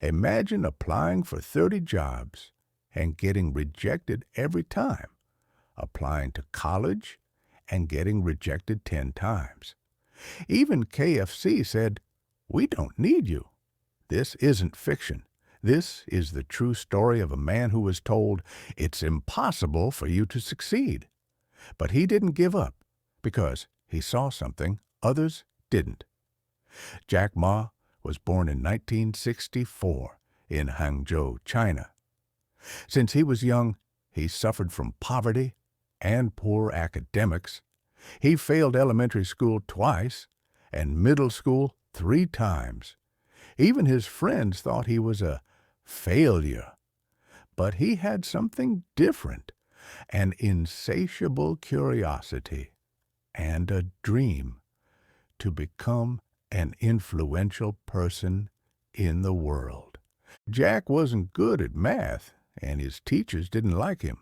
Imagine applying for 30 jobs and getting rejected every time, applying to college and getting rejected 10 times. Even KFC said, "We don't need you." This isn't fiction. This is the true story of a man who was told it's impossible for you to succeed. But he didn't give up because he saw something others didn't. Jack Ma was born in 1964 in Hangzhou, China. Since he was young, he suffered from poverty and poor academics. He failed elementary school twice and middle school 3 times. Even his friends thought he was a failure. But he had something different, an insatiable curiosity and a dream to become an influential person in the world. Jack wasn't good at math, and his teachers didn't like him,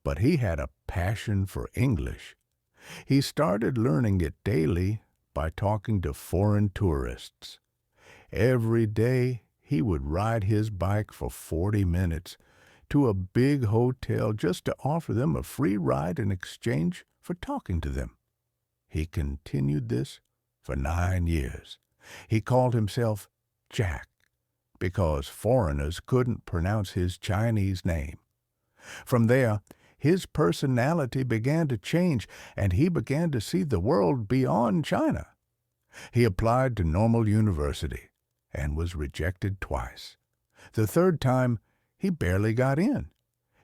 but he had a passion for English. He started learning it daily by talking to foreign tourists. Every day he would ride his bike for 40 minutes to a big hotel just to offer them a free ride in exchange for talking to them. He continued this for 9 years. He called himself Jack because foreigners couldn't pronounce his Chinese name. From there, his personality began to change, and he began to see the world beyond China. He applied to Normal University and was rejected twice. The third time, he barely got in.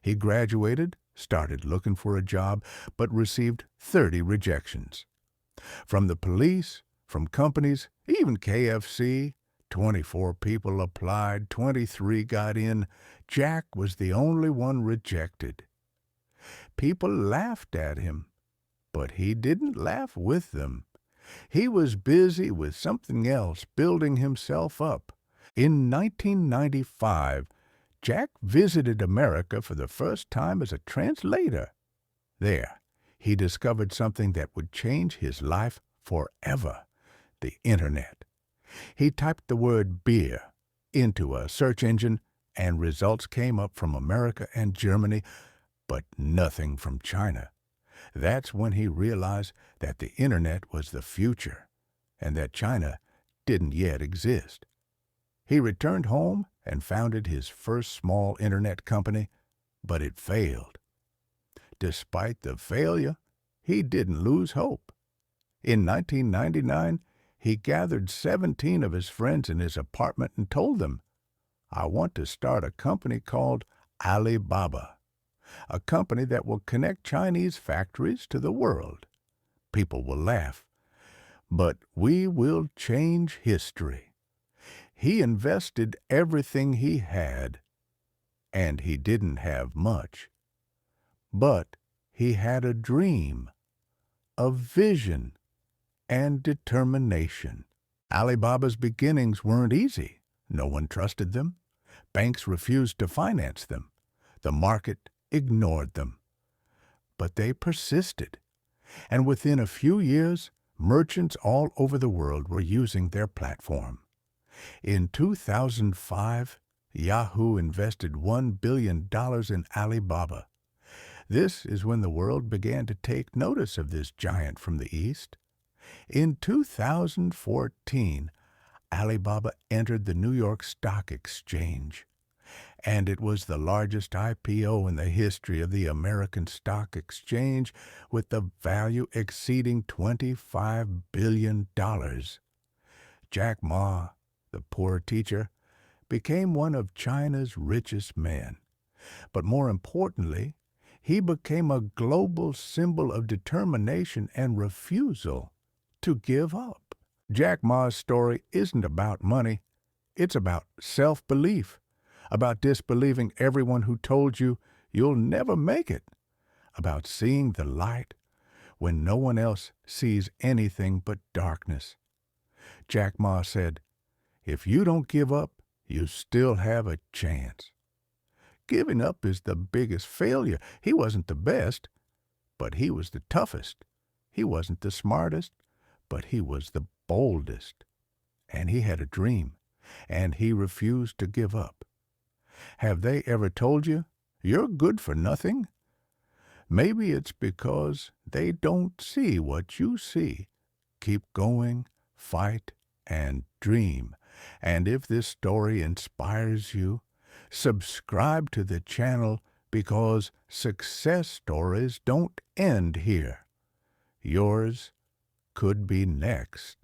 He graduated, started looking for a job, but received 30 rejections. From the police, from companies, even KFC, 24 people applied, 23 got in. Jack was the only one rejected. People laughed at him, but he didn't laugh with them. He was busy with something else, building himself up. In 1995, Jack visited America for the first time as a translator. There, he discovered something that would change his life forever: the Internet. He typed the word beer into a search engine, and results came up from America and Germany, but nothing from China. That's when he realized that the Internet was the future and that China didn't yet exist. He returned home and founded his first small Internet company, but it failed. Despite the failure, he didn't lose hope. In 1999, he gathered 17 of his friends in his apartment and told them, "I want to start a company called Alibaba, a company that will connect Chinese factories to the world. People will laugh, but we will change history." He invested everything he had, and he didn't have much. But he had a dream, a vision, and determination. Alibaba's beginnings weren't easy. No one trusted them. Banks refused to finance them. The market ignored them. But they persisted, and within a few years, merchants all over the world were using their platform. In 2005, Yahoo invested $1 billion in Alibaba. This is when the world began to take notice of this giant from the East. In 2014, Alibaba entered the New York Stock Exchange, and it was the largest IPO in the history of the American Stock Exchange, with the value exceeding $25 billion. Jack Ma, the poor teacher, became one of China's richest men. But more importantly, he became a global symbol of determination and refusal to give up. Jack Ma's story isn't about money. It's about self-belief, about disbelieving everyone who told you you'll never make it, about seeing the light when no one else sees anything but darkness. Jack Ma said, "If you don't give up, you still have a chance." Giving up is the biggest failure. He wasn't the best, but he was the toughest. He wasn't the smartest, but he was the boldest. And he had a dream. and he refused to give up. Have they ever told you, you're good for nothing? Maybe it's because they don't see what you see. Keep going, fight, and dream. And if this story inspires you, subscribe to the channel because success stories don't end here. Yours could be next.